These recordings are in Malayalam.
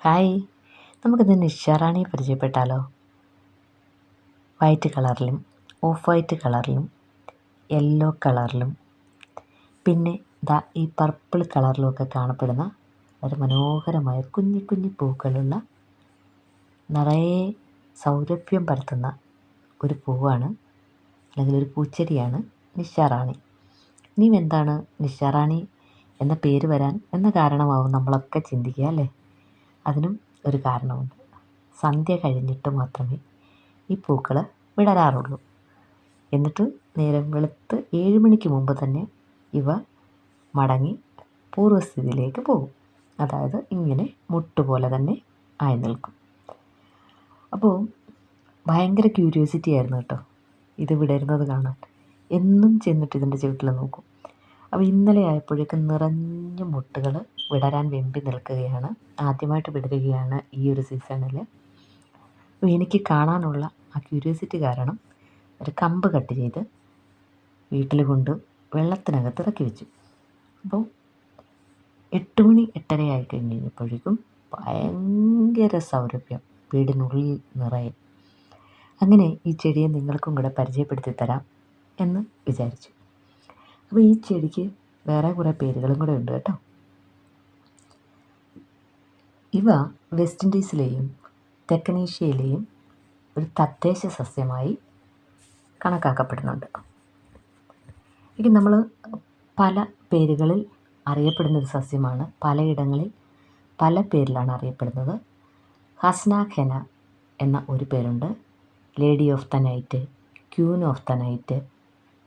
ഹായ്, നമുക്കിന്ന് നിഷാറാണിയെ പരിചയപ്പെട്ടാലോ? വൈറ്റ് കളറിലും ഓഫ് വൈറ്റ് കളറിലും യെല്ലോ കളറിലും പിന്നെ ഈ പർപ്പിൾ കളറിലുമൊക്കെ കാണപ്പെടുന്ന ഒരു മനോഹരമായ കുഞ്ഞി കുഞ്ഞി പൂക്കളുള്ള നിറയെ സൗരഭ്യം പരത്തുന്ന ഒരു പൂവാണ്, അല്ലെങ്കിൽ ഒരു പൂച്ചെടിയാണ് നിഷാറാണി. ഇനിയും എന്താണ് നിഷാറാണി എന്ന പേര് വരാൻ എന്ന കാരണമാവും നമ്മളൊക്കെ ചിന്തിക്കുക അല്ലേ? അതിനും ഒരു കാരണമുണ്ട്. സന്ധ്യ കഴിഞ്ഞിട്ട് മാത്രമേ ഈ പൂക്കൾ വിടരാറുള്ളൂ. എന്നിട്ട് നേരം വെളുത്ത് 7 മണിക്ക് മുമ്പ് തന്നെ ഇവ മടങ്ങി പൂർവ്വസ്ഥിതിയിലേക്ക് പോകും. അതായത് ഇങ്ങനെ മുട്ടുപോലെ തന്നെ ആയി നിൽക്കും. അപ്പോൾ ഭയങ്കര ക്യൂരിയോസിറ്റി ആയിരുന്നു കേട്ടോ ഇത് വിടരുന്നത് കാണാൻ. എന്നും ചെന്നിട്ട് ഇതിൻ്റെ ചുവട്ടിൽ നോക്കും. അപ്പോൾ ഇന്നലെ ആയപ്പോഴേക്കും നിറഞ്ഞ മുട്ടുകൾ വിടരാൻ വെമ്പി നിൽക്കുകയാണ്. ആദ്യമായിട്ട് വിടരുകയാണ് ഈ ഒരു സീസണിൽ. അപ്പോൾ എനിക്ക് കാണാനുള്ള ആ ക്യൂരിയോസിറ്റി കാരണം ഒരു കമ്പ് കട്ട് ചെയ്ത് വീട്ടിൽ കൊണ്ട് വെള്ളത്തിനകത്ത് ഇറക്കി വെച്ചു. അപ്പോൾ 8 മണി 8:30 ആയി കഴിഞ്ഞപ്പോഴേക്കും ഭയങ്കര സൗരഭ്യം വീടിനുള്ളിൽ നിറയെ. അങ്ങനെ ഈ ചെടിയെ നിങ്ങൾക്കും കൂടെ പരിചയപ്പെടുത്തി തരാം എന്ന് വിചാരിച്ചു. അപ്പോൾ ഈ ചെടിക്ക് വേറെ കുറേ പേരുകളും കൂടെ ഉണ്ട് കേട്ടോ. ഇവ വെസ്റ്റ് ഇൻഡീസിലെയും തെക്കനേഷ്യയിലെയും ഒരു തദ്ദേശ സസ്യമായി കണക്കാക്കപ്പെടുന്നുണ്ട്. ഇത് നമ്മൾ പല പേരുകളിൽ അറിയപ്പെടുന്നൊരു സസ്യമാണ്. പലയിടങ്ങളിൽ പല പേരിലാണ് അറിയപ്പെടുന്നത്. ഹസ്നാഖെന എന്ന ഒരു പേരുണ്ട്. Lady of the night, queen of the night,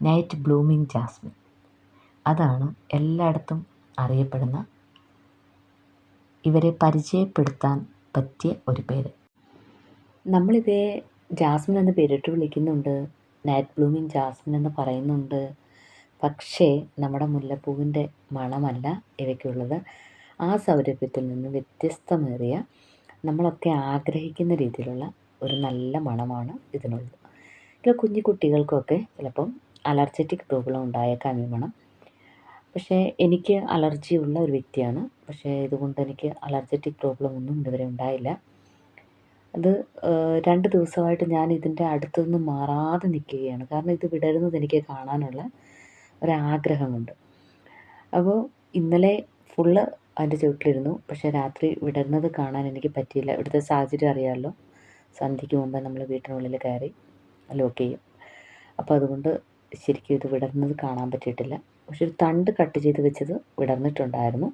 night blooming jasmine, അതാണ് എല്ലായിടത്തും അറിയപ്പെടുന്ന ഇവരെ പരിചയപ്പെടുത്താൻ പറ്റിയ ഒരു പേര്. നമ്മളിതേ ജാസ്മിൻ എന്ന് പേരിട്ട് വിളിക്കുന്നുണ്ട്, നൈറ്റ് ബ്ലൂമിങ് ജാസ്മിൻ എന്ന് പറയുന്നുണ്ട്. പക്ഷേ നമ്മുടെ മുല്ലപ്പൂവിൻ്റെ മണമല്ല ഇവയ്ക്കുള്ളത്. ആ സൗരഭ്യത്തിൽ നിന്ന് വ്യത്യസ്തമേറിയ, നമ്മളൊക്കെ ആഗ്രഹിക്കുന്ന രീതിയിലുള്ള ഒരു നല്ല മണമാണ് ഇതിനുള്ളത്. ഇത് കുഞ്ഞു കുട്ടികൾക്കൊക്കെ ചിലപ്പം അലർജറ്റിക് പ്രോബ്ലം ഉണ്ടായേക്കാം ഈ മണം. പക്ഷേ എനിക്ക് അലർജിയുള്ള ഒരു വ്യക്തിയാണ്. പക്ഷേ ഇതുകൊണ്ട് എനിക്ക് അലർജറ്റിക് പ്രോബ്ലം ഒന്നും ഇതുവരെ ഉണ്ടായില്ല. അത് 2 ദിവസമായിട്ട് ഞാൻ ഇതിൻ്റെ അടുത്തുനിന്ന് മാറാതെ നിൽക്കുകയാണ്. കാരണം ഇത് വിടരുന്നത് എനിക്ക് കാണാനുള്ള ഒരാഗ്രഹമുണ്ട്. അപ്പോൾ ഇന്നലെ ഫുള്ള് അതിൻ്റെ ചുവട്ടിലിരുന്നു. പക്ഷേ രാത്രി വിടരുന്നത് കാണാൻ എനിക്ക് പറ്റിയില്ല. ഇവിടുത്തെ സാഹചര്യം അറിയാമല്ലോ. സന്ധ്യയ്ക്ക് മുമ്പേ നമ്മൾ വീട്ടിനുള്ളിൽ കയറി ലോക്ക് ചെയ്യും. അപ്പോൾ അതുകൊണ്ട് ശരിക്കും ഇത് വിടർന്നത് കാണാൻ പറ്റിയിട്ടില്ല. പക്ഷെ ഒരു തണ്ട് കട്ട് ചെയ്ത് വെച്ചത് വിടർന്നിട്ടുണ്ടായിരുന്നു.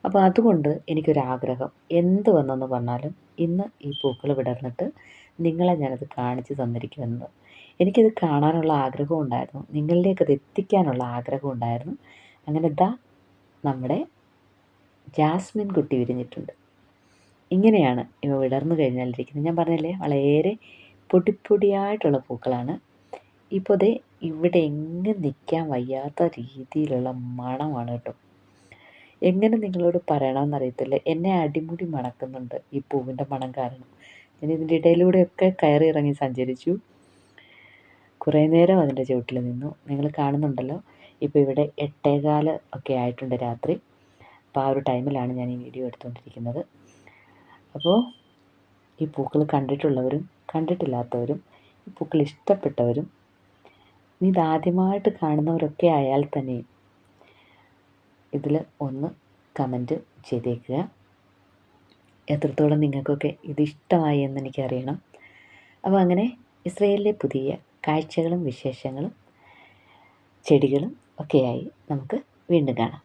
അപ്പോൾ അതുകൊണ്ട് എനിക്കൊരാഗ്രഹം, എന്ത് വന്നെന്ന് പറഞ്ഞാലും ഇന്ന് ഈ പൂക്കൾ വിടർന്നിട്ട് നിങ്ങളെ ഞാനത് കാണിച്ച് തന്നിരിക്കുമെന്നത്. എനിക്കിത് കാണാനുള്ള ആഗ്രഹം ഉണ്ടായിരുന്നു, നിങ്ങളിലേക്കത് എത്തിക്കാനുള്ള ആഗ്രഹം ഉണ്ടായിരുന്നു. അങ്ങനെ നമ്മുടെ ജാസ്മിൻ കുട്ടി വിരിഞ്ഞിട്ടുണ്ട്. ഇങ്ങനെയാണ് ഇവ വിടർന്നു കഴിഞ്ഞാലിരിക്കുന്നത്. ഞാൻ പറഞ്ഞില്ലേ, വളരെ പൊടിപ്പൊടിയായിട്ടുള്ള പൂക്കളാണ്. ഇപ്പോൾ ഇവിടെ എങ്ങും നിൽക്കാൻ വയ്യാത്ത രീതിയിലുള്ള മണമാണ് കേട്ടോ. എങ്ങനെ നിങ്ങളോട് പറയണമെന്നറിയത്തില്ല. എന്നെ അടിമുടി മണക്കുന്നുണ്ട് ഈ പൂവിൻ്റെ മണം കാരണം. ഞാൻ ഇതിൻ്റെ ഇടയിലൂടെയൊക്കെ കയറി ഇറങ്ങി സഞ്ചരിച്ചു. കുറേ നേരം അതിൻ്റെ ചുവട്ടിൽ നിന്നു. നിങ്ങൾ കാണുന്നുണ്ടല്ലോ, ഇപ്പോൾ ഇവിടെ 8:15 ഒക്കെ ആയിട്ടുണ്ട് രാത്രി. അപ്പോൾ ആ ഒരു ടൈമിലാണ് ഞാൻ ഈ വീഡിയോ എടുത്തുകൊണ്ടിരിക്കുന്നത്. അപ്പോൾ ഈ പൂക്കൾ കണ്ടിട്ടുള്ളവരും കണ്ടിട്ടില്ലാത്തവരും, ഈ പൂക്കൾ ഇഷ്ടപ്പെട്ടവരും, ഇതാദ്യമായിട്ട് കാണുന്നവരൊക്കെ ആയാൽ തന്നെയും ഇതിൽ ഒന്ന് കമൻറ്റ് ചെയ്തേക്കുക. എത്രത്തോളം നിങ്ങൾക്കൊക്കെ ഇതിഷ്ടമായി എന്നെനിക്കറിയണം. അപ്പോൾ അങ്ങനെ ഇസ്രയേലിലെ പുതിയ കാഴ്ചകളും വിശേഷങ്ങളും ചെടികളും ഒക്കെയായി നമുക്ക് വീണ്ടും കാണാം.